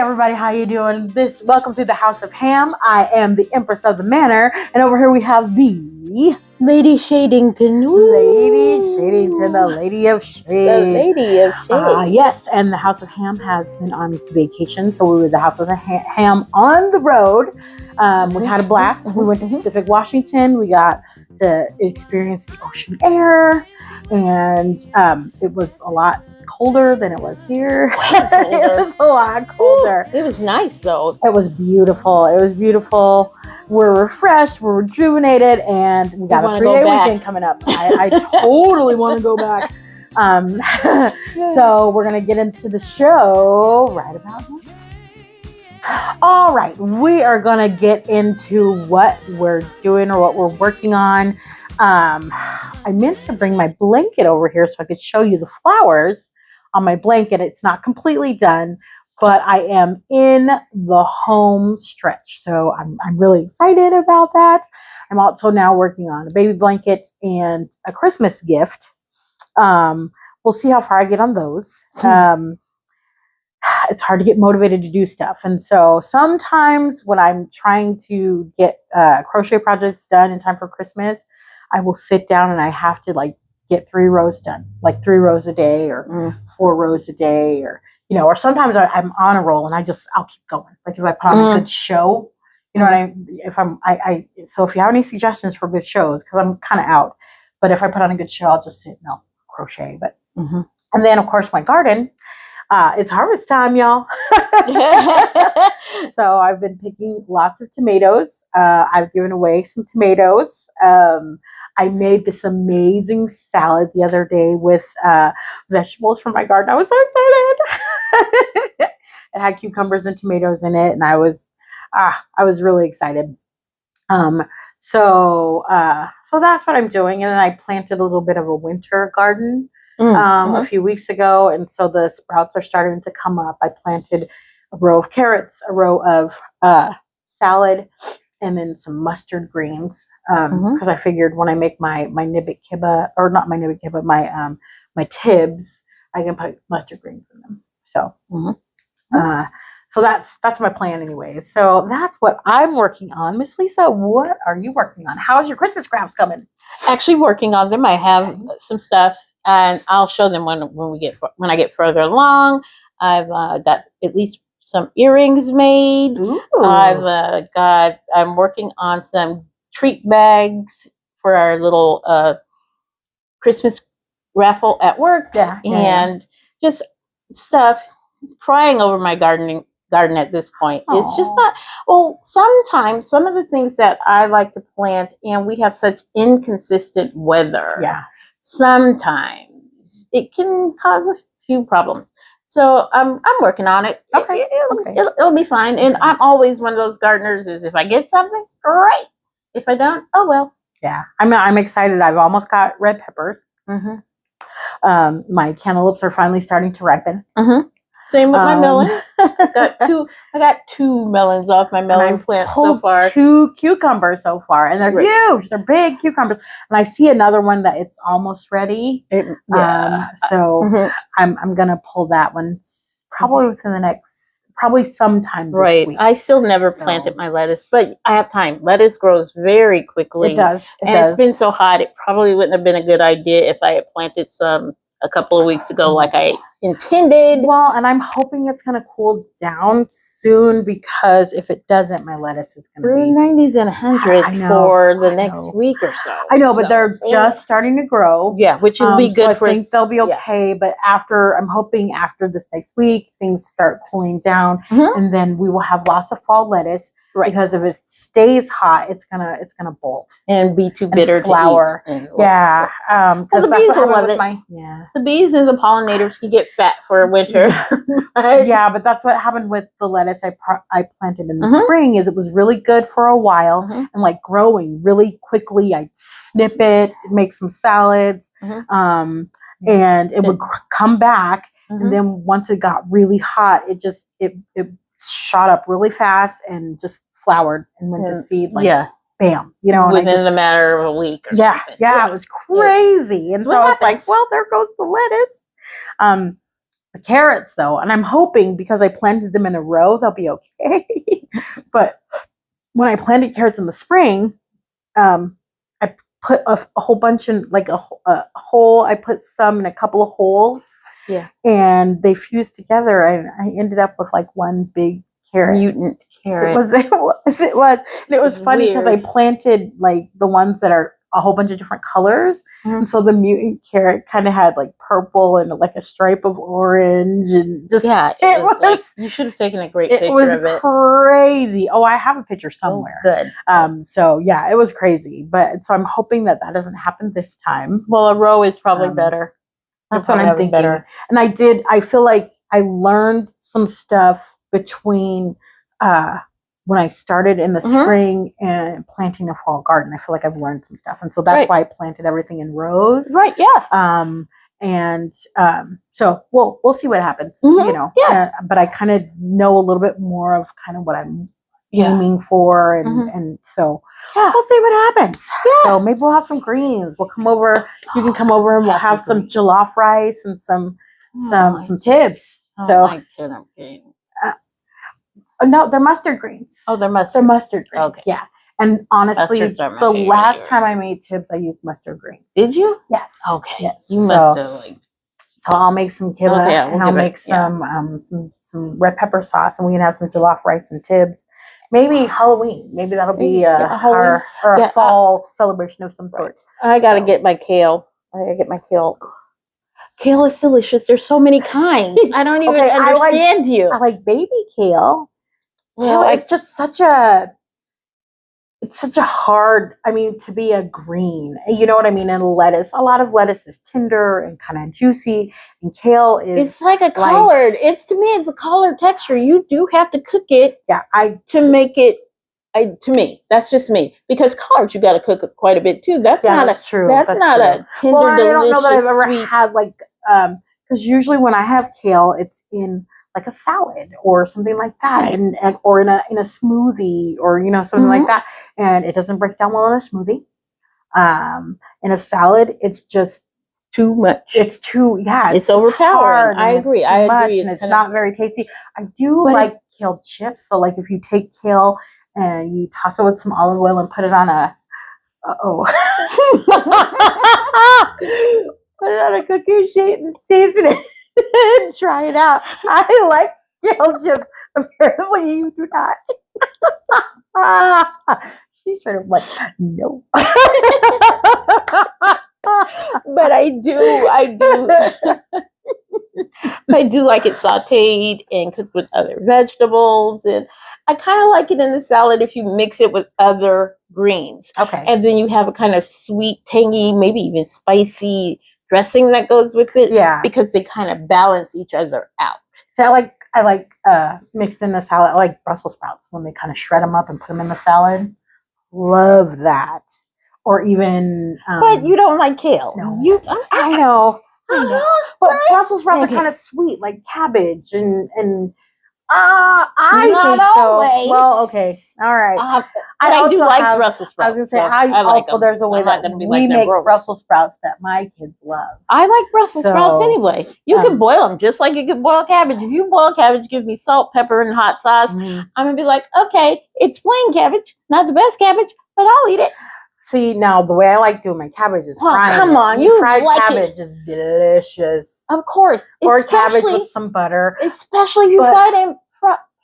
everybody, how you doing? Welcome to the House of Hamm. I am the Empress of the Manor, and over here we have the Lady Shadington. Lady Shadington, the Lady of Shade. The Lady of Shade. Yes, and the House of Hamm has been on vacation, so we were the House of Hamm on the road. We had a blast. We went to Pacific Washington. We got to experience the ocean air, and it was a lot colder than it was here. It was a lot colder. Ooh, it was nice though. It was beautiful. It was beautiful. We're refreshed, we're rejuvenated, and we got a 3-day weekend coming up. I totally want to go back. So we're going to get into the show right about now. All right, we are going to get into what we're doing or what we're working on. I meant to bring my blanket over here so I could show you the flowers on my blanket. It's not completely done, but I am in the home stretch. So I'm really excited about that. I'm also now working on a baby blanket and a Christmas gift. We'll see how far I get on those. It's hard to get motivated to do stuff. And so sometimes when I'm trying to get crochet projects done in time for Christmas, I will sit down and I have to get 3 rows done, like 3 rows a day or 4 rows a day, or, or sometimes I'm on a roll and I'll keep going. Like if I put on a good show, so if you have any suggestions for good shows, cause I'm kind of out, but if I put on a good show, I'll just sit and I'll crochet. But, and then of course my garden, it's harvest time, y'all. So I've been picking lots of tomatoes. I've given away some tomatoes. I made this amazing salad the other day with vegetables from my garden. I was so excited. It had cucumbers and tomatoes in it, and I was really excited. So that's what I'm doing. And then I planted a little bit of a winter garden a few weeks ago, and so the sprouts are starting to come up. I planted a row of carrots, a row of salad, and then some mustard greens. Because I figured when I make my nibbit kibba, or not my nibbit kibba, my tibs, I can put mustard greens in them. So, so that's my plan anyway. So that's what I'm working on. Miss Lisa, what are you working on? How's your Christmas crafts coming? Actually, working on them. I have some stuff, and I'll show them when I get further along. I've got at least some earrings made. Ooh. I'm working on some treat bags for our little Christmas raffle at work, and just stuff. Crying over my garden at this point. Aww. It's just not. Well, sometimes some of the things that I like to plant, and we have such inconsistent weather. Yeah. Sometimes it can cause a few problems. So I'm working on it. Okay. It'll be fine. And I'm always one of those gardeners. Is if I get something, great. If I don't, oh well. Yeah, I'm excited. I've almost got red peppers. My cantaloupes are finally starting to ripen. Same with my melon. I got 2 melons off my melon plant so far. 2 cucumbers so far, and they're huge. They're big cucumbers. And I see another one that it's almost ready. So I'm gonna pull that one probably within the next. Probably sometime this week. I still never planted my lettuce, but I have time. Lettuce grows very quickly. It does. It's been so hot, it probably wouldn't have been a good idea if I had planted some a couple of weeks ago like I intended. Well, and I'm hoping it's going to cool down soon, because if it doesn't, my lettuce is going to be 90s and 100 for the next week or so. I know, but they're just starting to grow. Yeah, which will be good for us. I think they'll be okay, but I'm hoping after this next week, things start cooling down, and then we will have lots of fall lettuce. Right. Because if it stays hot, it's gonna bolt and be too bitter to flower. Eat. Yeah. Well, the bees will love it. The bees and the pollinators can get fat for winter. Yeah, but that's what happened with the lettuce I planted in the spring. Is it was really good for a while and growing really quickly. I'd snip it, make some salads, and it would come back. And then once it got really hot, it shot up really fast and just flowered and went to seed bam, within the matter of a week or something. Yeah, it was crazy. And so I was like, well, there goes the lettuce. the carrots though, and I'm hoping because I planted them in a row, they'll be okay. But when I planted carrots in the spring, I put a whole bunch in like a hole. I put some in a couple of holes. Yeah. And they fused together, and I ended up with like one big carrot. Mutant carrot. It was. And it was funny because I planted like the ones that are a whole bunch of different colors. And so the mutant carrot kind of had like purple and like a stripe of orange and just it was like, you should have taken a great picture of it. It was crazy. Oh, I have a picture somewhere. Oh, good. So yeah, it was crazy. But so I'm hoping that doesn't happen this time. Well, a row is probably better. That's what I'm thinking. Better. And I feel like I learned some stuff between when I started in the spring and planting a fall garden. I feel like I've learned some stuff. And so that's why I planted everything in rows. Right, yeah. So we'll see what happens, you know. Yeah. But I kind of know a little bit more of kind of what I'm aiming for, and so we'll see what happens. Yeah. So maybe we'll have some greens. We'll come over. You can come over and we'll have some jollof rice and some tibs. So like turnip greens. No, they're mustard greens. Oh, they're mustard. They're mustard greens. Okay. Yeah. And honestly, the last favorite. time I made tibs, I used mustard greens. Did you? Yes. Okay. Yes. You must have like. So I'll make some kibba, and I'll make some red pepper sauce, and we can have some jollof rice and tibs. Maybe Halloween. Maybe that'll be our fall celebration of some sort. I gotta get my kale. Kale is delicious. There's so many kinds. I don't even understand you. I like baby kale. Well, it's just such a hard, to be a green, you know what I mean? And lettuce, a lot of lettuce is tender and kind of juicy, and kale is... It's like a collard. To me, it's a collard texture. You do have to cook it to make it, to me, that's just me. Because collards, you got to cook it quite a bit too. That's true. That's not true. A tender, delicious, I don't know that I've ever had because usually when I have kale, it's in like a salad or something like that, and or in a smoothie or something like that, and it doesn't break down well in a smoothie. In a salad, it's just too much. It's overpowering. I agree. And it's not very tasty. I do like kale chips. So like if you take kale and you toss it with some olive oil and put it on put it on a cookie sheet and season it. And try it out. I like kale chips. Apparently, you do not. She's sort of like, no. But I do. I do like it sauteed and cooked with other vegetables, and I kind of like it in the salad if you mix it with other greens. Okay. And then you have a kind of sweet, tangy, maybe even spicy dressing that goes with it. Yeah. Because they kind of balance each other out. So I like mixed in the salad. I like Brussels sprouts when they kind of shred them up and put them in the salad. Love that. Or even. But you don't like kale. No. I know. But Brussels sprouts are kind of sweet, like cabbage and. I Not think always. So. Well, okay, all right. I do like Brussels sprouts. I was going to say, I like them. There's a way that we make Brussels sprouts that my kids love. I like Brussels sprouts anyway. You can boil them just like you can boil cabbage. If you boil cabbage, give me salt, pepper, and hot sauce. I'm going to be like, okay, it's plain cabbage, not the best cabbage, but I'll eat it. See, now the way I like doing my cabbage is frying. Come on, fried cabbage is delicious. Of course, or cabbage with some butter. Especially fry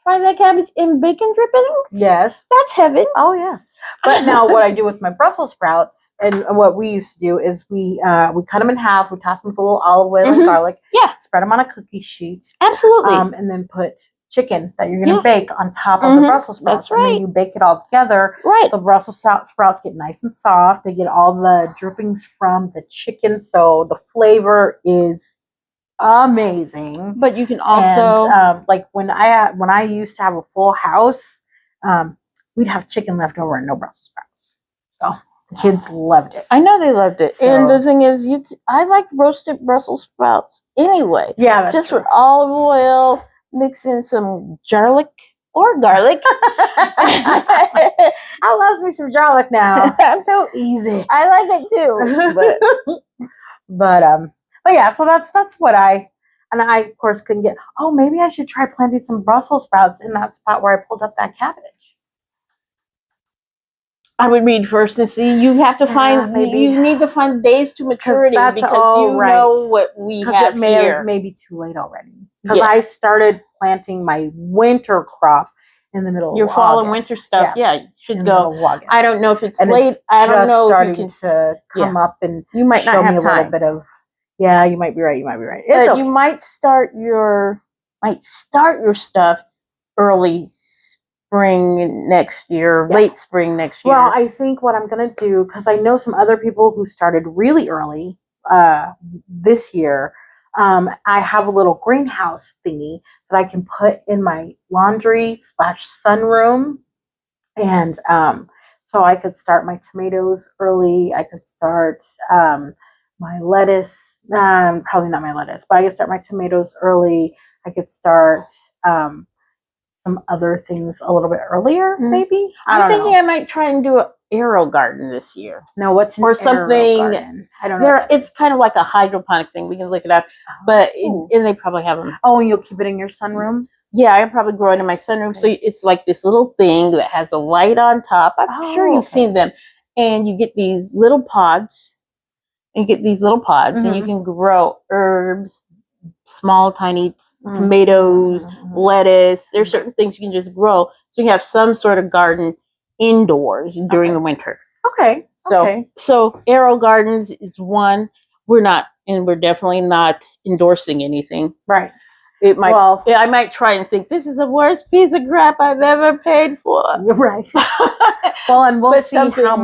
that cabbage in bacon drippings. Yes, that's heaven. Oh yes. But now what I do with my Brussels sprouts, and what we used to do is we cut them in half. We toss them with a little olive oil and garlic. Yeah. Spread them on a cookie sheet. Absolutely. And then put chicken that you're going to bake on top of the Brussels sprouts. That's right. And then you bake it all together. Right. The Brussels sprouts get nice and soft. They get all the drippings from the chicken, so the flavor is amazing. But you can also like when I used to have a full house, we'd have chicken left over and no Brussels sprouts. So the kids loved it. I know they loved it. So, and the thing is, I like roasted Brussels sprouts anyway. Yeah, that's just true. With olive oil. Mix in some garlic or garlic. I love me some garlic now. So easy. I like it too. But yeah, so that's what I And I, of course, couldn't get, oh, maybe I should try planting some Brussels sprouts in that spot where I pulled up that cabbage. I would read first and see. You have to find, maybe. You need to find days to maturity because you know what we have here. It may be too late already. Because I started planting my winter crop in the middle of August. Your fall and winter stuff, should go. I don't know if it's late. I don't know if you can to come up and you might not have time. A little bit of. Yeah, you might be right. You might be right. But you might start your stuff early spring next year, late spring next year. Well, I think what I'm going to do, because I know some other people who started really early this year, I have a little greenhouse thingy that I can put in my laundry / sunroom. And so I could start my tomatoes early. I could start my lettuce, probably not my lettuce, but I could start my tomatoes early. I could start some other things a little bit earlier, maybe. I'm thinking I might try and do an arrow garden this year. No, what's an arrow garden? I don't know. It's kind of like a hydroponic thing. We can look it up, but and they probably have them. Oh, and you'll keep it in your sunroom? Yeah, I probably grow it in my sunroom. Okay. So it's like this little thing that has a light on top. I'm sure you've seen them, and you get these little pods. And you can grow herbs, small, tiny tomatoes, lettuce. There's certain things you can just grow. So you have some sort of garden indoors during the winter. Okay. So arrow gardens is one. We're definitely not endorsing anything. Right. It might. Well, I might try and think this is the worst piece of crap I've ever paid for. Right. Well, and we'll see how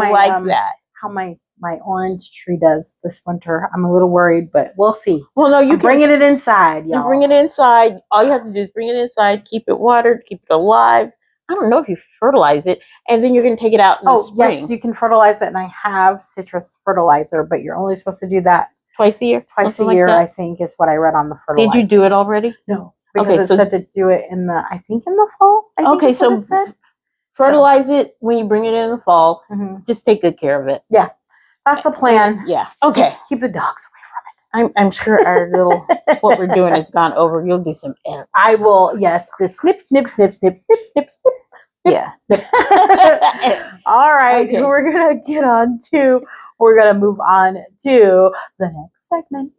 my orange tree does this winter. I'm a little worried, but we'll see. Well, no, you can bring it inside, y'all. You bring it inside. All you have to do is bring it inside, keep it watered, keep it alive. I don't know if you fertilize it, and then you're going to take it out in the spring. Yes, you can fertilize it, and I have citrus fertilizer, but you're only supposed to do that twice a year. Twice a year, I think, is what I read on the fertilizer. Did you do it already? No, because it said to do it in the fall. So fertilize it when you bring it in the fall. Just take good care of it. Yeah. That's the plan. Yeah. Okay. Keep the dogs away from it. I'm sure our little what we're doing has gone over. You'll do some editing. I will. Yes. Just snip, snip, snip, snip, snip, snip, snip. Yeah. Snip. All right. Okay. We're gonna move on to the next segment.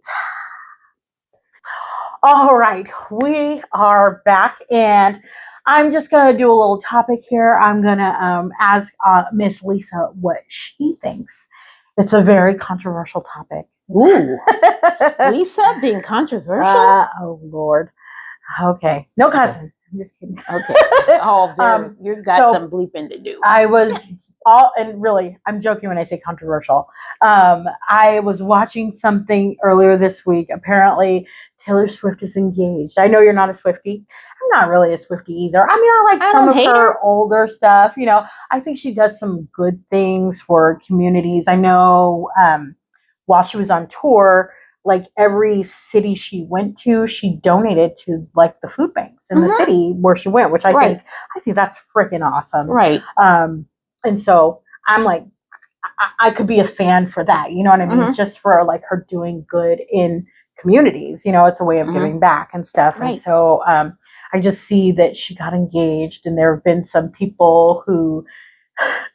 All right. We are back, and I'm just going to do a little topic here. I'm going to ask Miss Lisa what she thinks. It's a very controversial topic. Ooh. Lisa being controversial? Oh, Lord. Okay. No cousin. I'm just kidding. Okay. Oh, you've got some bleeping to do. And really, I'm joking when I say controversial. I was watching something earlier this week. Apparently, Taylor Swift is engaged. I know you're not a Swiftie. I'm not really a Swiftie either. I mean, I like some of her older stuff. You know, I think she does some good things for communities. I know while she was on tour, like every city she went to, she donated to like the food banks in the city where she went, which I think that's freaking awesome. Right. And so I'm like, I could be a fan for that. You know what I mean? Just for like her doing good in communities. You know, it's a way of giving back and stuff. Right. And so I just see that she got engaged, and there have been some people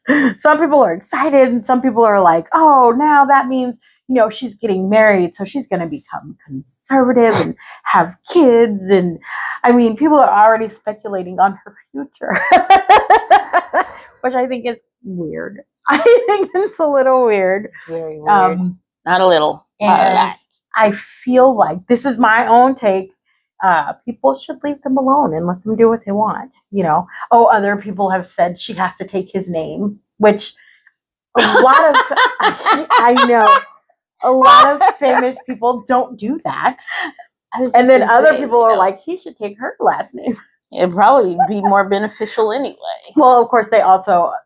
are excited, and some people are like, oh, now that means, you know, she's getting married, so she's going to become conservative and have kids. And I mean, people are already speculating on her future, which I think is weird. I think it's a little weird. Very weird. Not a little. And I feel like, this is my own take, people should leave them alone and let them do what they want. You know, other people have said she has to take his name, which a lot of, I know, a lot of famous people don't do that. And then other people are like, he should take her last name. It'd probably be more beneficial anyway. Well, of course,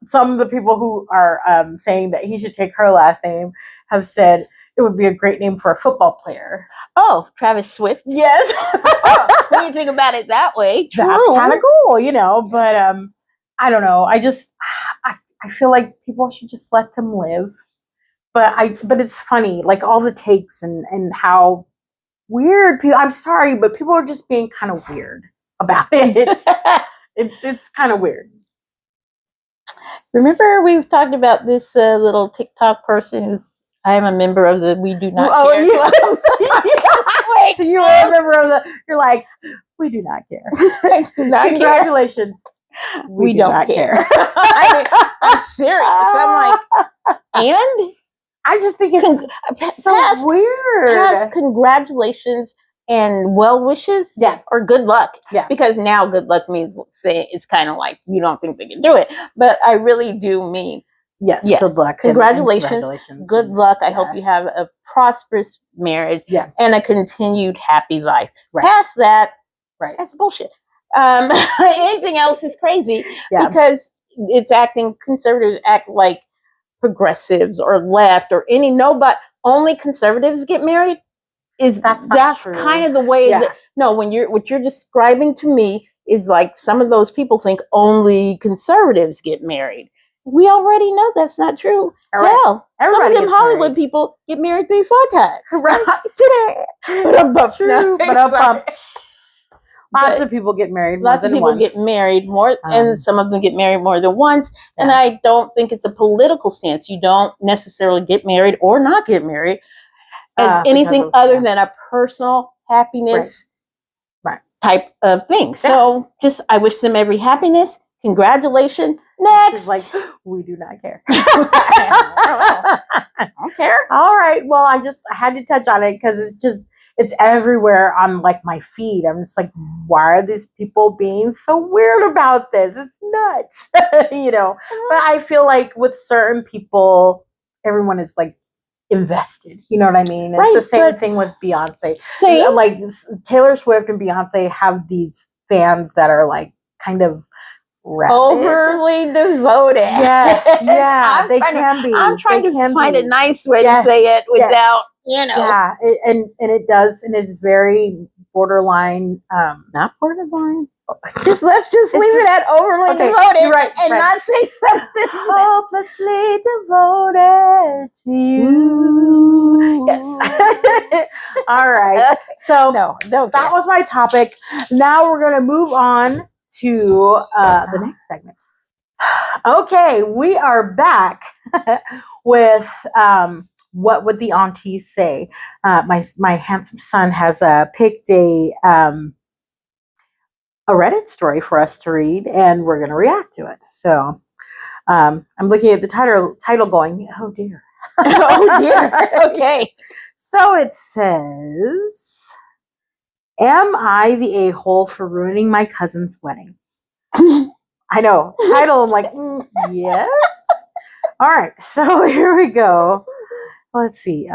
some of the people who are saying that he should take her last name have said it would be a great name for a football player. Oh, Travis Swift? Yes. When you think about it that way, true. That's kind of cool, you know, but I don't know. I feel like people should just let them live. But it's funny, like all the takes and how, weird people. I'm sorry, but people are just being kind of weird about it. It's kind of weird. Remember we've talked about this little TikTok person who's, I am a member of the We Do Not Care Club. Wait, so you were a member of the, you're like, we do not care. Congratulations. We don't care. I'm serious. I'm like, and? I just think it's so weird. Past congratulations and well wishes, or good luck, because now good luck means, say, it's kind of like you don't think they can do it, but I really do mean yes, good luck, congratulations, good luck. I hope you have a prosperous marriage and a continued happy life. Past that, that's bullshit. Anything else is crazy because it's conservatives act like progressives or left or but only conservatives get married. That's kind of the way that what you're describing to me is like some of those people think only conservatives get married. We already know that's not true. Hell, some of them Hollywood people get married 3-4 times. Right. But true. Lots of people get married. Lots of people get married more, and some of them get married more than once. And I don't think it's a political stance. You don't necessarily get married or not get married as anything other than a personal happiness type of thing. So I wish them every happiness. Congratulations. Next. She's like, we do not care. I don't care. All right. Well, I had to touch on it because it's everywhere on like my feed. I'm just like, why are these people being so weird about this? It's nuts, But I feel like with certain people, everyone is like invested. You know what I mean? It's the same thing with Beyonce. Like Taylor Swift and Beyonce have these fans that are like kind of overly devoted. Yeah, they can be. I'm trying to find a nice way to say it without, Yeah, and it does, and it's very borderline. Not borderline. Let's just leave it at overly devoted, not say something hopelessly devoted to you. Yes. All right. So that was my topic. Now we're gonna move on to the next segment. Okay, we are back with what would the aunties say? My handsome son has picked a Reddit story for us to read, and we're going to react to it. So I'm looking at the title going, oh dear. Oh dear. Okay. So it says, am I the a-hole for ruining my cousin's wedding? I know. Title, I'm like, yes. All right. So here we go. Let's see.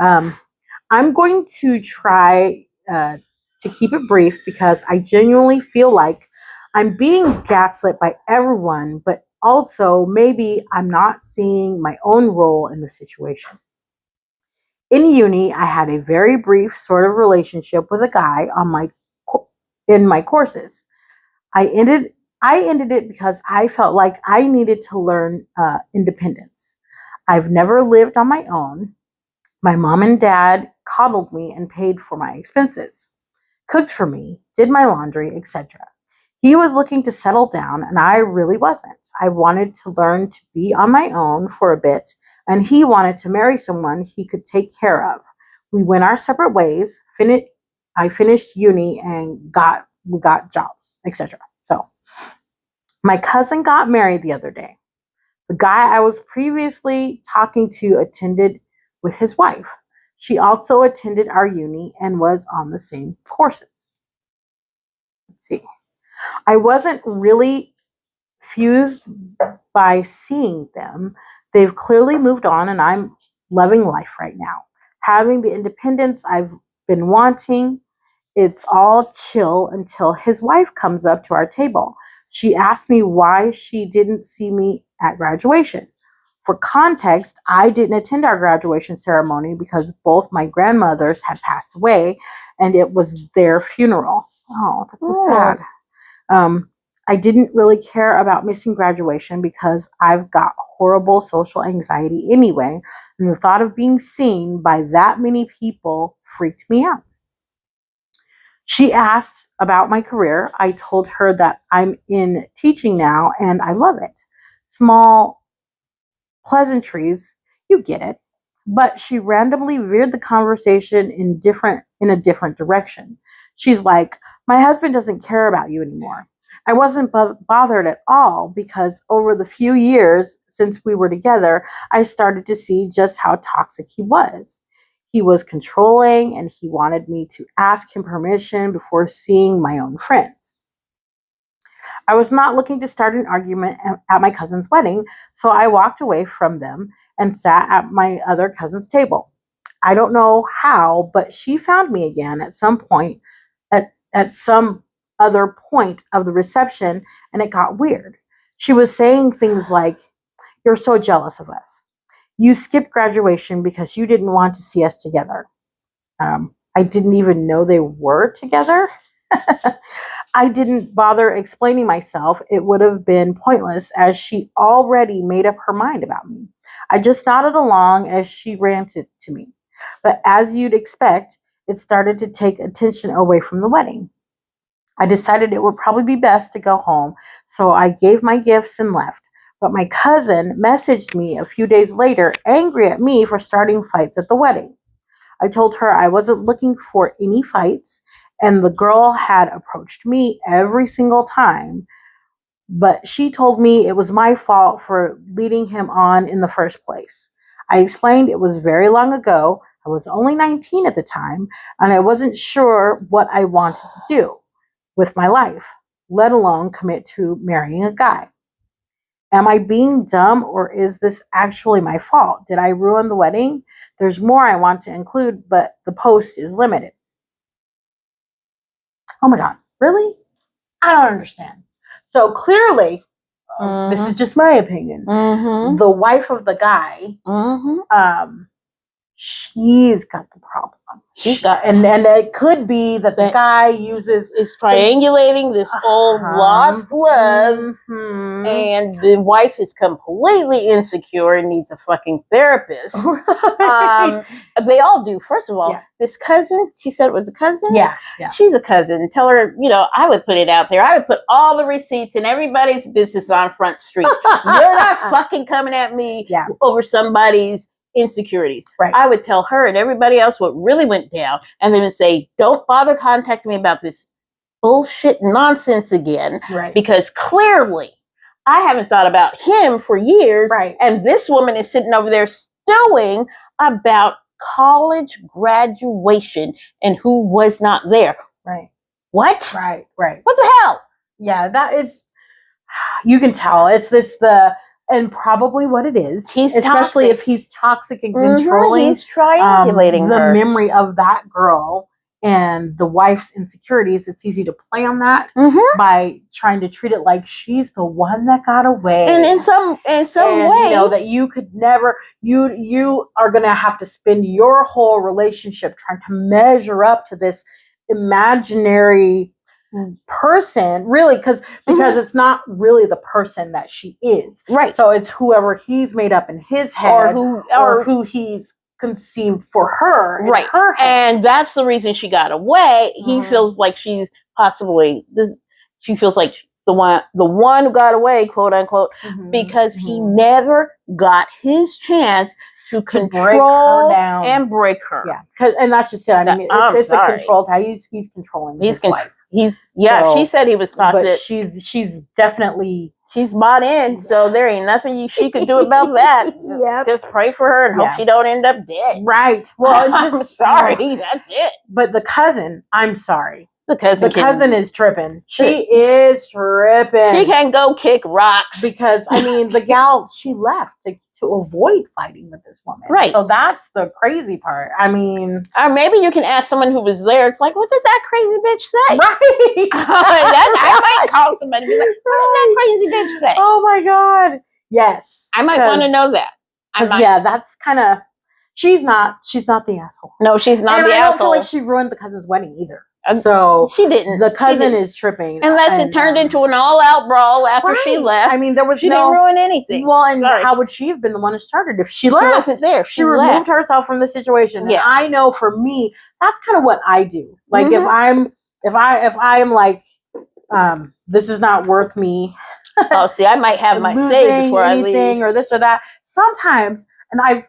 I'm going to try to keep it brief because I genuinely feel like I'm being gaslit by everyone, but also maybe I'm not seeing my own role in the situation. In uni, I had a very brief sort of relationship with a guy in my courses. I ended it because I felt like I needed to learn independence. I've never lived on my own. My mom and dad coddled me and paid for my expenses, cooked for me, did my laundry, etc. He was looking to settle down, and I really wasn't. I wanted to learn to be on my own for a bit, and he wanted to marry someone he could take care of. We went our separate ways. I finished uni and we got jobs, etc. So my cousin got married the other day. The guy I was previously talking to attended with his wife. She also attended our uni and was on the same courses. Let's see. I wasn't really fused by seeing them. They've clearly moved on, and I'm loving life right now. Having the independence I've been wanting. It's all chill until his wife comes up to our table. She asked me why she didn't see me at graduation. For context, I didn't attend our graduation ceremony because both my grandmothers had passed away and it was their funeral. Oh, that's so sad. I didn't really care about missing graduation because I've got horrible social anxiety anyway, and the thought of being seen by that many people freaked me out. She asked about my career. I told her that I'm in teaching now and I love it. Small pleasantries, you get it. But she randomly veered the conversation in a different direction. She's like, "My husband doesn't care about you anymore." I wasn't bothered at all because over the few years since we were together, I started to see just how toxic he was. He was controlling and he wanted me to ask him permission before seeing my own friends. I was not looking to start an argument at my cousin's wedding, so I walked away from them and sat at my other cousin's table. I don't know how, but she found me again at some point, at some other point of the reception, and it got weird. She was saying things like, "You're so jealous of us. You skipped graduation because you didn't want to see us together." I didn't even know they were together. I didn't bother explaining myself. It would have been pointless as she already made up her mind about me. I just nodded along as she ranted to me. But as you'd expect, it started to take attention away from the wedding. I decided it would probably be best to go home, so I gave my gifts and left. But my cousin messaged me a few days later, angry at me for starting fights at the wedding. I told her I wasn't looking for any fights, and the girl had approached me every single time, but she told me it was my fault for leading him on in the first place. I explained it was very long ago. I was only 19 at the time, and I wasn't sure what I wanted to do with my life, let alone commit to marrying a guy. Am I being dumb or is this actually my fault? Did I ruin the wedding? There's more I want to include, but the post is limited. Oh my God, really? I don't understand. So clearly, this is just my opinion. The wife of the guy, she's got the problem. And it could be that the guy is triangulating this old lost love, and the wife is completely insecure and needs a fucking therapist. They all do. First of all, this cousin, she said it was a cousin? Yeah. She's a cousin. Tell her, I would put it out there. I would put all the receipts in everybody's business on Front Street. You're not fucking coming at me over somebody's insecurities. Right. I would tell her and everybody else what really went down, and then say, "Don't bother contacting me about this bullshit nonsense again." Right. Because clearly I haven't thought about him for years. Right. And this woman is sitting over there stewing about college graduation and who was not there. Right. What? Right. What the hell? Yeah, you can tell. And probably what it is. Especially if he's toxic and controlling. He's triangulating the memory of that girl and the wife's insecurities. It's easy to play on that by trying to treat it like she's the one that got away. And in some way, that you could never. You are gonna have to spend your whole relationship trying to measure up to this imaginary person, really, because it's not really the person that she is, right? So it's whoever he's made up in his head, or who he's conceived for her, right? In her head. And that's the reason she got away. He feels like she's possibly this. She feels like the one who got away, quote unquote, because he never got his chance to control break her down and break her. Yeah, and that's just it. I mean, it's a controlled. How he's controlling his wife. She said he was toxic. But she's definitely bought in. So there ain't nothing she could do about that. Just pray for her and hope she don't end up dead. Right. Well, I'm sorry. That's it. But the cousin, I'm sorry. The cousin is tripping. She is tripping. She can go kick rocks. Because, I mean, the gal, she left to avoid fighting with this woman. Right. So that's the crazy part. I mean. Or maybe you can ask someone who was there. It's like, what did that crazy bitch say? Right. I might call somebody and be like, what did that crazy bitch say? Oh, my God. Yes. I might want to know that. That's kind of. She's not the asshole. No, she's not the asshole. I don't feel like she ruined the cousin's wedding either. So she didn't. The cousin is tripping, unless it turned into an all-out brawl after she left. I mean, she didn't ruin anything. Well, and how would she have been the one who started if she left? She wasn't there. She removed herself from the situation. Yeah. And I know for me, that's kind of what I do. Like if I'm If I am like, this is not worth me. Oh, see, I might have my say before I leave, or this or that. Sometimes, and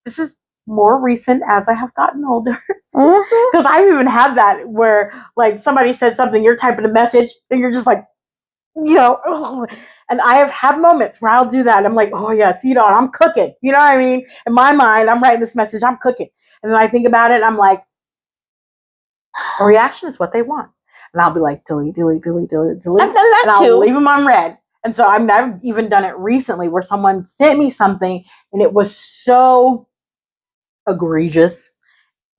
this is more recent as I have gotten older, because I've even had that where like somebody said something, you're typing a message, and you're just like, and I have had moments where I'll do that. I'm like, oh yes, I'm cooking. You know what I mean? In my mind, I'm writing this message, I'm cooking, and then I think about it, and I'm like, a reaction is what they want. And I'll be like, delete, delete, delete, delete, delete. I've done that and too. I'll leave them on red. And so I've even done it recently where someone sent me something and it was so egregious.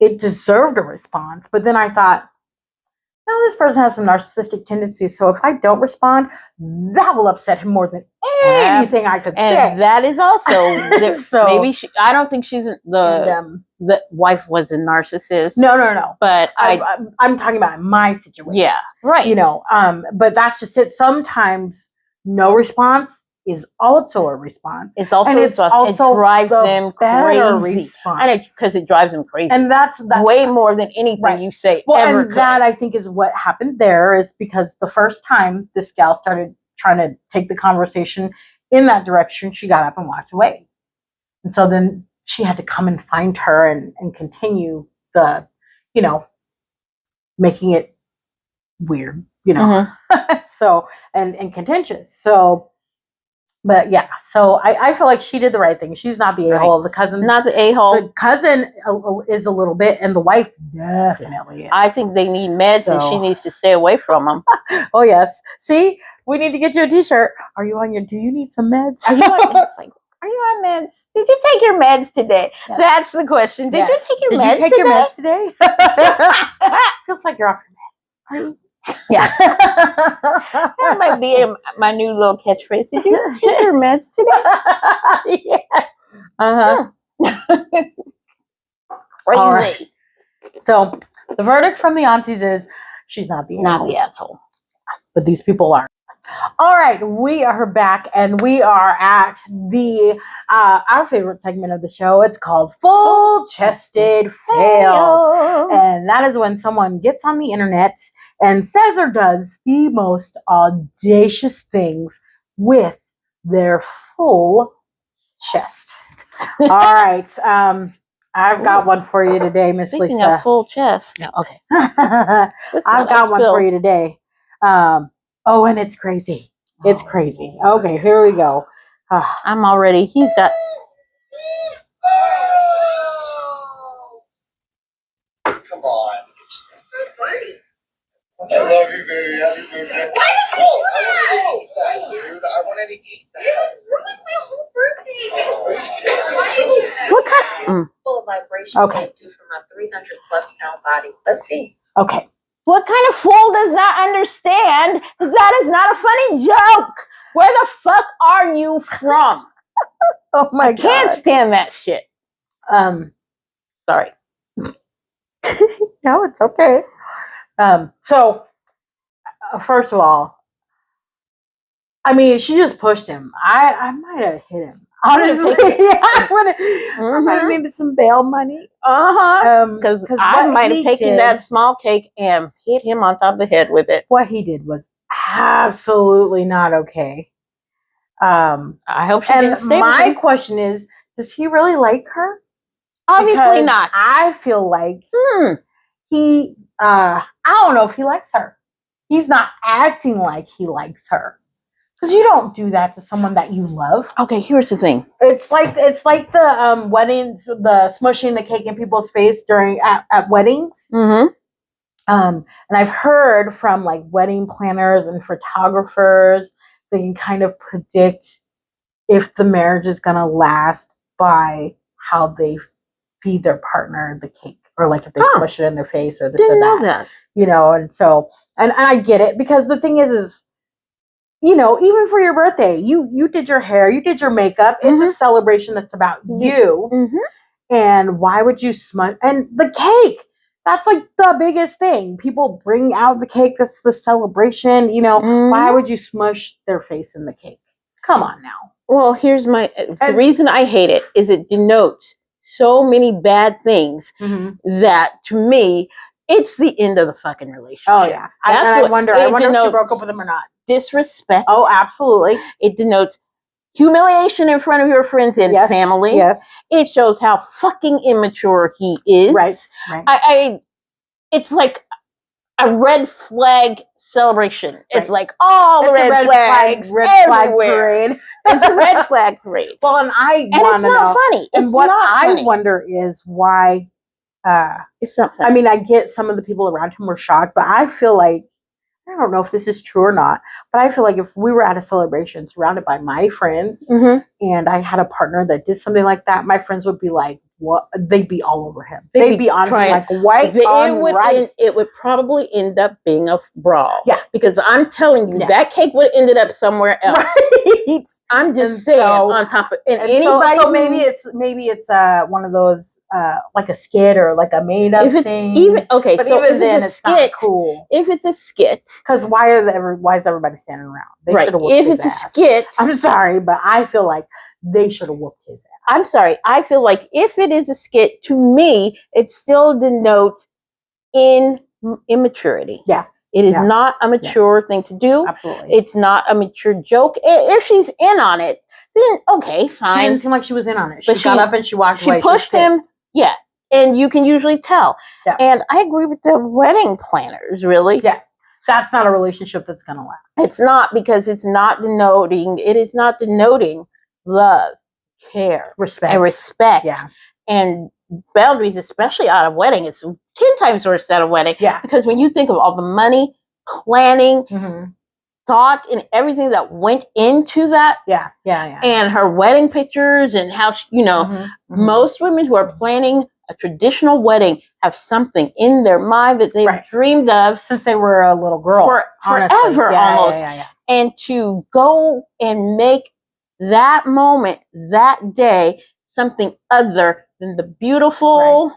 It deserved a response. But then I thought, no, this person has some narcissistic tendencies. So if I don't respond, that will upset him more than anything I could say. And that is also, so, maybe I don't think she's the wife was a narcissist. No. But I'm talking about my situation. Yeah, right. But that's just it. Sometimes no response is also a response. It's also a response. It drives them crazy. And because it drives them crazy. And that's way more than anything you say ever could. That I think is what happened there, is because the first time this gal started trying to take the conversation in that direction, she got up and walked away. And so then she had to come and find her and continue the, making it weird, so, and contentious. So, but yeah, so I feel like she did the right thing. She's not the a-hole. The cousin, not the a-hole. The cousin is a little bit, and the wife definitely is. I think they need meds, and she needs to stay away from them. Oh yes. See, we need to get you a T-shirt. Do you need some meds? Are you on meds? Did you take your meds today? Yes. That's the question. Did you take your meds today? Feels like you're off your meds. Yeah. That might be my new little catchphrase. Did you take your meds today? Yeah. Crazy. Right. So the verdict from the aunties is she's not the asshole. But these people are. All right, we are back, and we are at the our favorite segment of the show. It's called Full Chested Fails. And that is when someone gets on the internet and says or does the most audacious things with their full chest. All right, I've got one for you today, Miss Lisa. Speaking of full chest. No, okay. I've got one for you today. Oh, and it's crazy. It's crazy. Okay, here we go. I'm already. He's got. Come on. I love you, baby. Happy birthday. Whoa, I wanted to eat that. What kind? Full vibration can do for my 300+ pound body. Let's see. Okay. What kind of fool does not understand that is not a funny joke? Where the fuck are you from? Oh my God. Can't stand that shit. Sorry. No, it's okay. So first of all, I mean, she just pushed him. I might have hit him. Honestly, I might have needed some bail money. Because I might have taken that small cake and hit him on top of the head with it. What he did was absolutely not okay. I hope she didn't stay with him. Question is, does he really like her? Obviously not. I feel like he, I don't know if he likes her. He's not acting like he likes her. Because you don't do that to someone that you love. Okay, here's the thing. It's like the weddings, the smushing the cake in people's face at weddings. Mm-hmm. And I've heard from like wedding planners and photographers, they can kind of predict if the marriage is gonna last by how they feed their partner the cake, or like if they smush it in their face or this or that. And so and I get it, because the thing is even for your birthday, you did your hair, you did your makeup. It's a celebration that's about you. Mm-hmm. And why would you smush? And the cake, that's like the biggest thing. People bring out the cake. That's the celebration. Why would you smush their face in the cake? Come on now. Well, here's the reason I hate it is it denotes so many bad things that to me it's the end of the fucking relationship. Oh yeah. I wonder if she broke up with him or not. Disrespect. Oh, absolutely. It denotes humiliation in front of your friends and family. Yes. It shows how fucking immature he is. Right. It's like a red flag celebration. It's Right. like all the red flags everywhere. Parade. It's a red flag parade. Well, and it's not funny. And what I wonder is why. It's not funny. I mean, I get some of the people around him were shocked, but I feel like, I don't know if this is true or not, but I feel like if we were at a celebration surrounded by my friends and I had a partner that did something like that, my friends would be like, what? They'd be all over him. They'd be on him like white on rice. It would probably end up being a brawl. Yeah. Because I'm telling you, that cake would have ended up somewhere else. Right. I'm just saying on top of anybody. So maybe it's one of those like a skit or like a made up thing. But so even then it's skit, not cool. If it's a skit, because why is everybody standing around? They should have whooped his his ass. If it's a skit, I'm sorry, but I feel like they should have whooped his ass. I'm sorry. I feel like if it is a skit, to me, it still denotes immaturity. Yeah. It is not a mature thing to do. Absolutely. It's not a mature joke. If she's in on it, then okay, fine. She didn't seem like she was in on it. She got up and she walked away. She pushed him. Yeah. And you can usually tell. Yeah. And I agree with the wedding planners, really. Yeah. That's not a relationship that's going to last. It's not, because it is not denoting love, care, respect. Yeah. And boundaries, especially at a wedding. It's 10 times worse at a wedding. Yeah. Because when you think of all the money, planning, thought, and everything that went into that. Yeah. And her wedding pictures and how, most women who are planning a traditional wedding have something in their mind that they've dreamed of since they were a little girl. Forever almost. Yeah. And to go and make that moment, that day, something other than the beautiful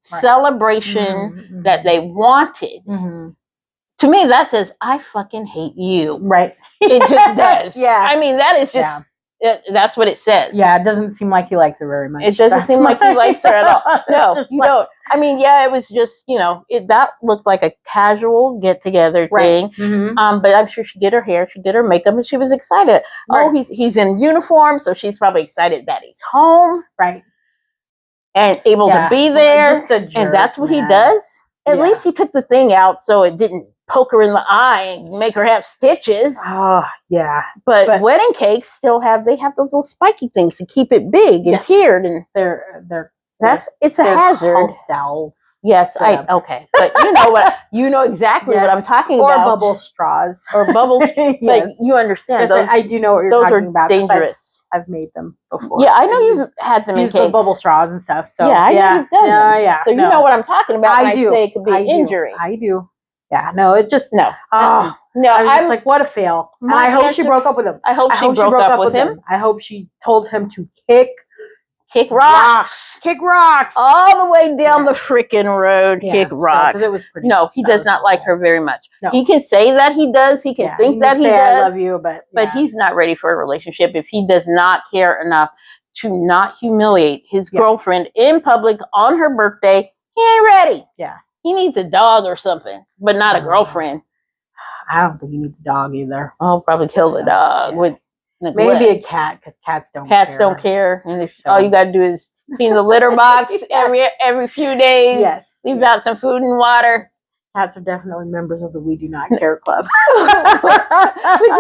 celebration that they wanted. To me, that says, I fucking hate you. Right. It just does. Yeah. I mean, that is just, that's what it says. Yeah, it doesn't seem like he likes her very much. It doesn't seem like he likes her at all. No, you don't. I mean, it was just, that looked like a casual get-together thing. But I'm sure she did her hair, she did her makeup, and she was excited. Right. Oh, he's in uniform, so she's probably excited that he's home. Right. And able to be there. Just a jerk, and that's what he does. At least he took the thing out so it didn't poke her in the eye and make her have stitches. Oh, yeah. But wedding cakes still have those little spiky things to keep it big and tiered, and it's a hazard. Dowels. Yes, okay. But you know exactly what I'm talking about. Or bubble straws. Or bubbles. But you understand those. I do know what you're talking about. Those are dangerous. I've made them before. Yeah, I know you've had them in cakes. The bubble straws and stuff. So I know you've done them. Yeah. So you know what I'm talking about when I say it could be an injury. I do. Yeah, no, it just no. Oh no, I'm just like, what a fail. And I hope she broke up with him. I hope she broke up with him. I hope she told him to kick rocks. Kick rocks. All the way down the freaking road. Kick rocks. It was pretty. No, he does not like her very much. No. He can say that he does. He can think that he does. I love you, but he's not ready for a relationship if he does not care enough to not humiliate his girlfriend in public on her birthday. He ain't ready. Yeah. He needs a dog or something, but not a girlfriend. I don't think he needs a dog either. I'll probably kill the dog with neglect. Maybe a cat, because cats don't care. And all you gotta do is clean the litter box every few days. Yes. Leave out some food and water. Cats are definitely members of the We Do Not Care Club. Which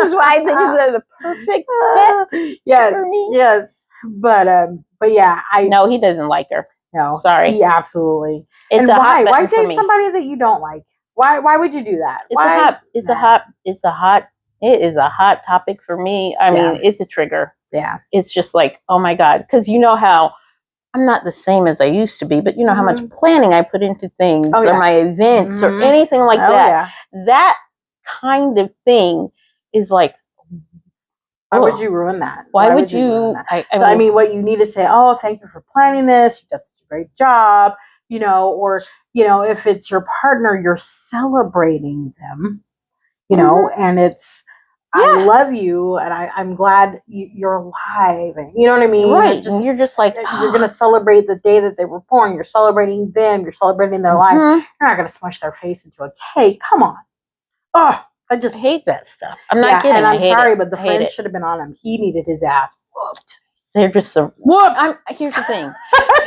is why I think it's the perfect pet for me. Yes. But yeah, No, he doesn't like her. No. Sorry. He absolutely. It's and a hot why date somebody that you don't like? Why would you do that? It is a hot topic for me. I mean, it's a trigger. Yeah. It's just like, oh my God. Because you know how I'm not the same as I used to be, but you know how much planning I put into things or my events or anything like that. Yeah. That kind of thing is like, why would you ruin that? Why would you ruin that? I mean, what you need to say, oh, thank you for planning this. You did such a great job. Or, if it's your partner, you're celebrating them, and it's, I love you, and I'm glad you're alive. And you know what I mean? Right. And you're just like, you're going to celebrate the day that they were born. You're celebrating them. You're celebrating their life. You're not going to smush their face into a cake. Come on. Oh, I just hate that stuff. I'm not kidding. And I'm sorry, but the I hate friends should have been on him. He needed his ass whooped. They're just so whooped. Here's the thing.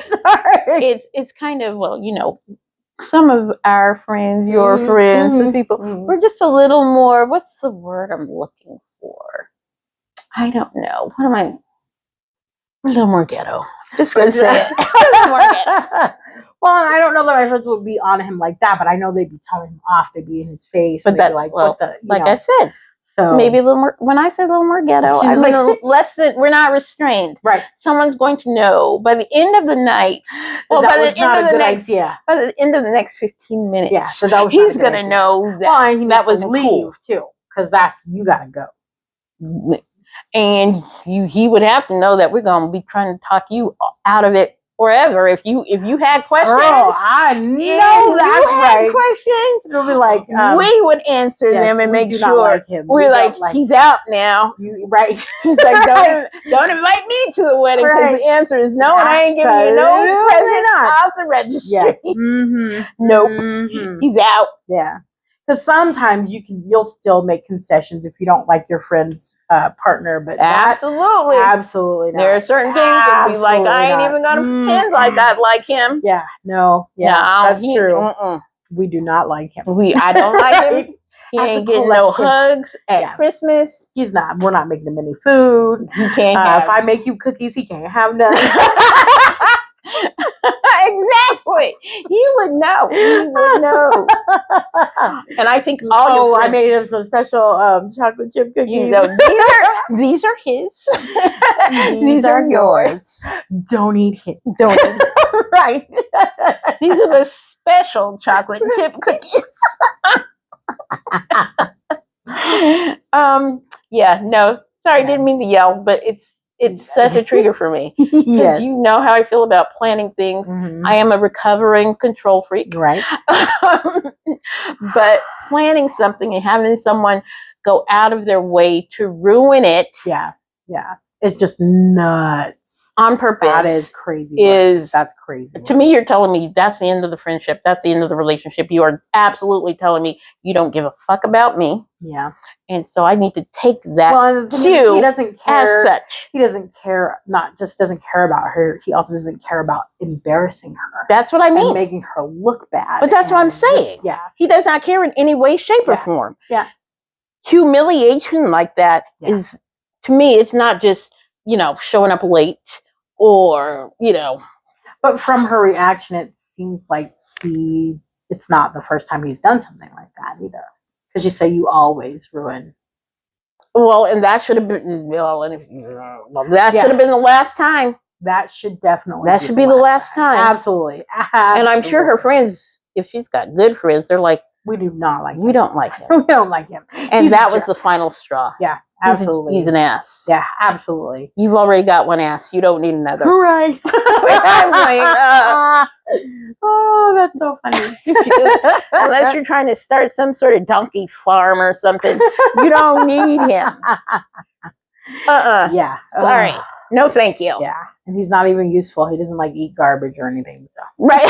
Sorry. It's kind of, well, you know, some of our friends, your friends, and people, we're just a little more, what's the word I'm looking for? I don't know. We're a little more ghetto. Just gonna say it. A little more ghetto. Well, I don't know that my friends would be on him like that, but I know they'd be telling him off. They'd be in his face. But that, like, well, what the, like I said, so maybe a little more. When I say a little more ghetto, I mean less than. We're not restrained. Right. Someone's going to know by the end of the night. Well, that by was the end not of a the good next. idea. By the end of the next 15 minutes. Yeah. So that was. He's gonna know that. Well, and he that was wasn't leave cool too, because that's you gotta go. And he would have to know that we're gonna be trying to talk you out of it forever. If you had questions, Girl, I know that's right. Questions, it'll be like we would answer them and make sure. Like him. We're like, he's out now. Right. He's like, don't invite me to the wedding because the answer is no, and I ain't giving you no presents off the registry. Yeah. Nope. He's out. Yeah. Because sometimes you'll still make concessions if you don't like your friend's partner, but absolutely not. There are certain things that be like, I ain't even gonna pretend like I like him. Yeah, no, that's true. We do not like him. I don't like him. He ain't getting no hugs at Christmas. He's not. We're not making him any food. He can't have. If I make you cookies, he can't have none. Exactly. He would know. And I think I made him some special chocolate chip cookies. You know, these are his. These are yours. Don't eat his. Don't eat his. Right. These are the special chocolate chip cookies. Yeah, no. Sorry, didn't mean to yell, but it's such a trigger for me. Because you know how I feel about planning things. I am a recovering control freak. Right. But planning something and having someone go out of their way to ruin it. Yeah. Yeah. It's just nuts. On purpose. That is crazy. That's crazy. To me, you're telling me that's the end of the friendship. That's the end of the relationship. You are absolutely telling me you don't give a fuck about me. Yeah. And so I need to take that cue he doesn't care, as such. He doesn't care, doesn't care about her. He also doesn't care about embarrassing her. That's what I mean. And making her look bad. But that's what I'm saying. He does not care in any way, shape, or form. Yeah. Humiliation like that is, to me, it's not just, showing up late or, But from her reaction, it seems like it's not the first time he's done something like that either. Because you say you always ruin. Well, and that should have been, that should have been the last time. That should definitely That should be the last time. Absolutely. And I'm sure her friends, if she's got good friends, they're like, we do not like him. We don't like him. We don't like him. And that was the final straw. Yeah, absolutely. He's an ass. Yeah, absolutely. You've already got one ass. You don't need another. Right. I'm like, oh, that's so funny. Unless you're trying to start some sort of donkey farm or something, you don't need him. Yeah. Sorry. No, thank you. Yeah. And he's not even useful. He doesn't eat garbage or anything. So. Right.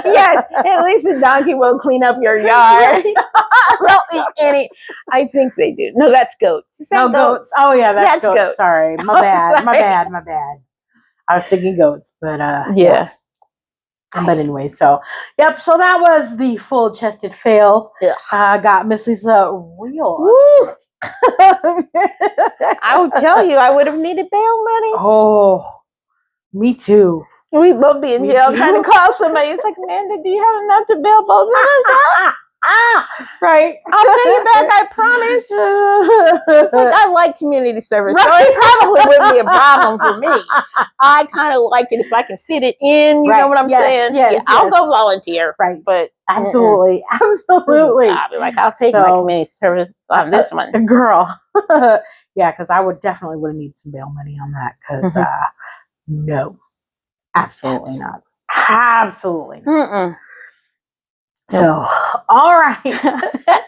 Yes. At least a donkey will clean up your yard. They'll eat any. I think they do. No, that's goats. No, goats. Oh, yeah, that's goats. Sorry. My bad. Sorry. My bad. I was thinking goats, but yeah. But anyway, so so that was the full-chested fail. Got Miss Lisa real. I would tell you, I would have needed bail money. Oh, me too. We'd both be in jail trying to call somebody. It's like, Amanda, do you have enough to bail both of us out? Right. I'll pay you back, I promise. It's like, I like community service, so it probably wouldn't be a problem for me. I kind of like it if I can fit it in. You know what I'm saying? Yes, I'll go volunteer. Right. But absolutely. Absolutely. I'll be like, I'll take my community service on this one. Girl. Yeah, because I would definitely need some bail money on that. Because no. Absolutely not. Absolutely not. So, all right.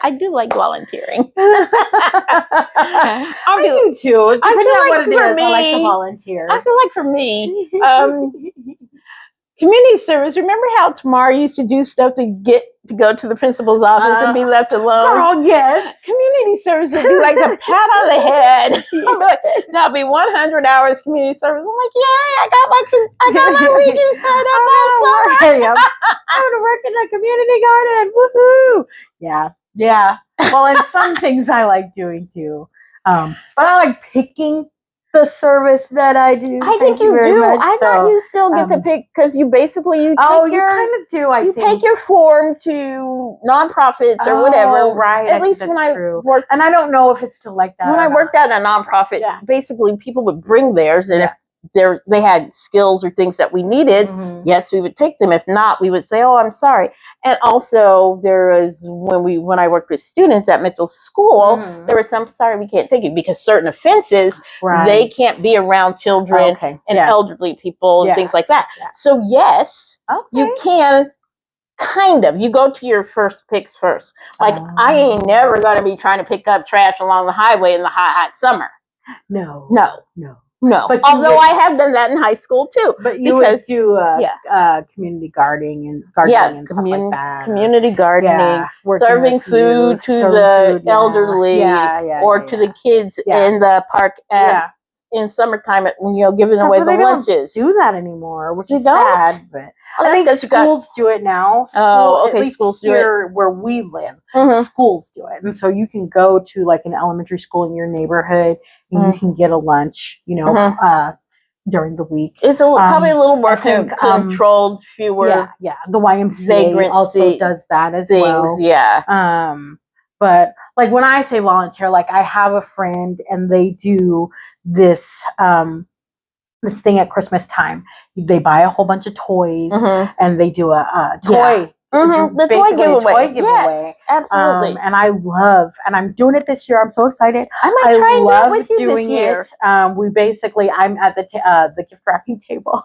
I do like volunteering. I do too. Depending on what it is, I like to volunteer. I feel like for me, community service. Remember how Tamara used to do stuff to go to the principal's office and be left alone? Girl, yes. Community service would be like a pat on the head. That'll be 100 hours community service. I'm like, yay! I got my weekend set up all summer. I'm gonna work in the community garden. Woohoo! Yeah. Well, and some things I like doing too. But I like picking the service that I do. I think you do. Much. I thought you still get to pick because you take you kind of do. I think. Take your form to nonprofits or whatever. Right. At least when I worked, and I don't know if it's still like that. When I worked at a nonprofit, basically people would bring theirs, and if they had skills or things that we needed, yes, we would take them. If not, we would say, "Oh, I'm sorry." And also, there was when I worked with students at middle school, there was some sorry we can't take it because certain offenses they can't be around children and elderly people and things like that. So yes, you can. Kind of. You go to your first picks first. Like I ain't never gonna be trying to pick up trash along the highway in the hot summer. No. But although I have done that in high school too. But you would do community gardening and stuff like that. Community gardening, serving food to the elderly or to the kids in the park in summertime giving away the lunches. Don't do that anymore, which is sad, but I think schools do it now. Schools do it where we live. Schools do it, and so you can go to like an elementary school in your neighborhood, and you can get a lunch, during the week. It's probably a little more controlled, fewer. Yeah. The YMCA also does that as well. Yeah. But like when I say volunteer, like I have a friend, and they do this. This thing at Christmas time, they buy a whole bunch of toys, and they do a toy. The toy giveaway. Yes, absolutely. And I'm doing it this year. I'm so excited. I might try and do it with you this year. I'm at the gift wrapping table,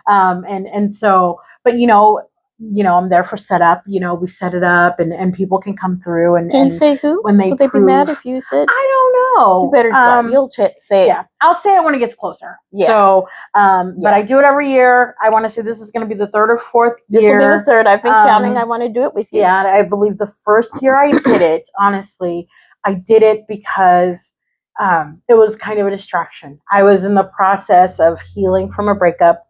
and so, but I'm there for setup. We set it up, and people can come through. And can you say who? When they would they be mad if you said? I don't know. You better. You'll say it. Yeah, I'll say it when it gets closer. Yeah. So, but I do it every year. I want to say this is going to be the third or fourth year. This will be the third. I've been counting. I want to do it with you. Yeah, I believe the first year I did it. Honestly, I did it because it was kind of a distraction. I was in the process of healing from a breakup.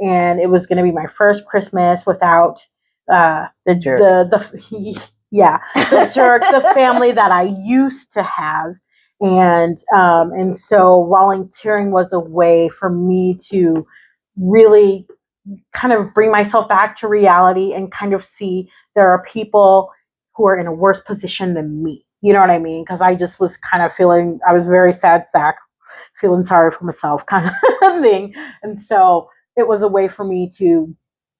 And it was going to be my first Christmas without the jerk. The jerk, the family that I used to have, and so volunteering was a way for me to really kind of bring myself back to reality and kind of see there are people who are in a worse position than me. You know what I mean? Because I just was kind of I was very sad sack, feeling sorry for myself kind of thing, and so. It was a way for me to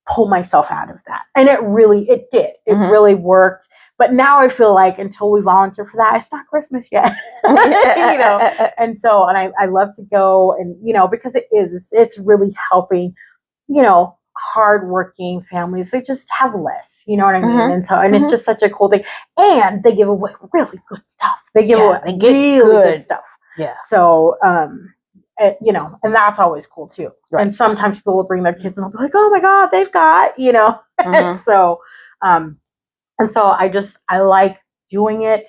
pull myself out of that. And it did. It really worked. But now I feel like until we volunteer for that, it's not Christmas yet. And so, and I love to go and, because it's really helping, hardworking families. They just have less, you know what I mean? And so, and it's just such a cool thing. And they give away really good stuff. They give away really good stuff. Yeah. So, and that's always cool too. Right. And sometimes people will bring their kids and they'll be like, "Oh my God, they've got," and so, I like doing it.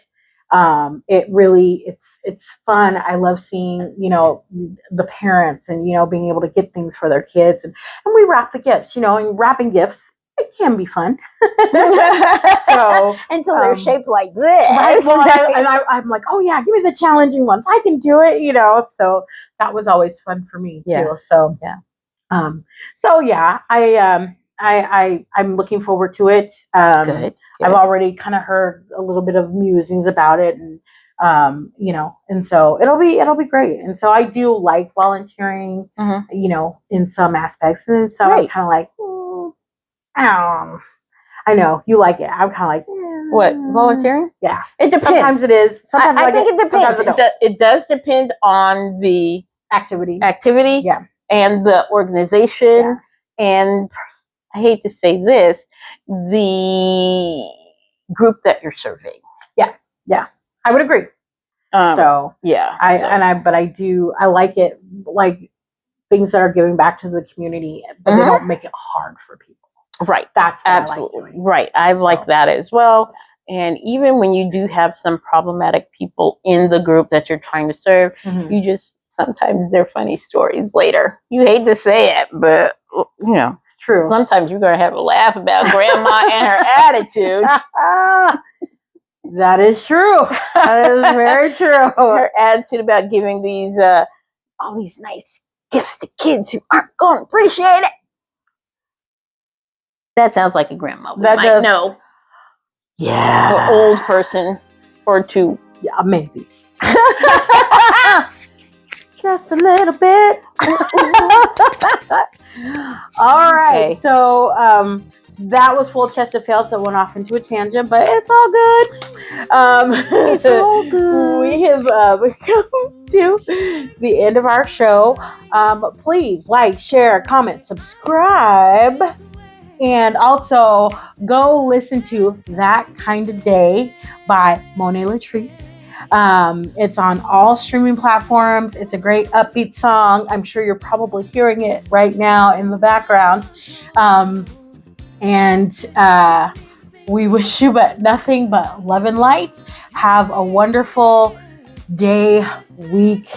It's fun. I love seeing, the parents and, being able to get things for their kids and we wrap the gifts, and wrapping gifts. It can be fun. So until they're shaped like this. Right? Well, I'm like, oh yeah, give me the challenging ones. I can do it, So that was always fun for me too. Yeah. So I'm looking forward to it. Good. I've already kind of heard a little bit of musings about it, and and so it'll be great. And so I do like volunteering, in some aspects, and so I'm kind of like. I know you like it. I'm kind of like what volunteering? Yeah, it depends. Sometimes it is. Sometimes I think it depends. It does depend on the activity, and the organization. And I hate to say this, the group that you're serving. I would agree. So yeah, but I like it, like things that are giving back to the community, but they don't make it hard for people. Right. That's what absolutely I like doing. right. I like that as well. And even when you do have some problematic people in the group that you're trying to serve, you just sometimes they're funny stories later. You hate to say it, but you know, it's true. Sometimes you're gonna have a laugh about grandma and her attitude. That is true. That is very true. Her attitude about giving these all these nice gifts to kids who aren't going to appreciate it. That sounds like a grandma. We might know. Yeah. Or old person or two. Yeah, maybe. Just a little bit. All right. Okay. So that was full chest of fails that went off into a tangent, but it's all good. It's all good. We have come to the end of our show. Please like, share, comment, subscribe. And also go listen to That Kind of Day by Monee Hamm. It's on all streaming platforms. It's a great upbeat song. I'm sure you're probably hearing it right now in the background. We wish you nothing but love and light. Have a wonderful day, week,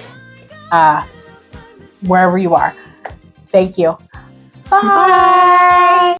wherever you are. Thank you. Bye. Bye.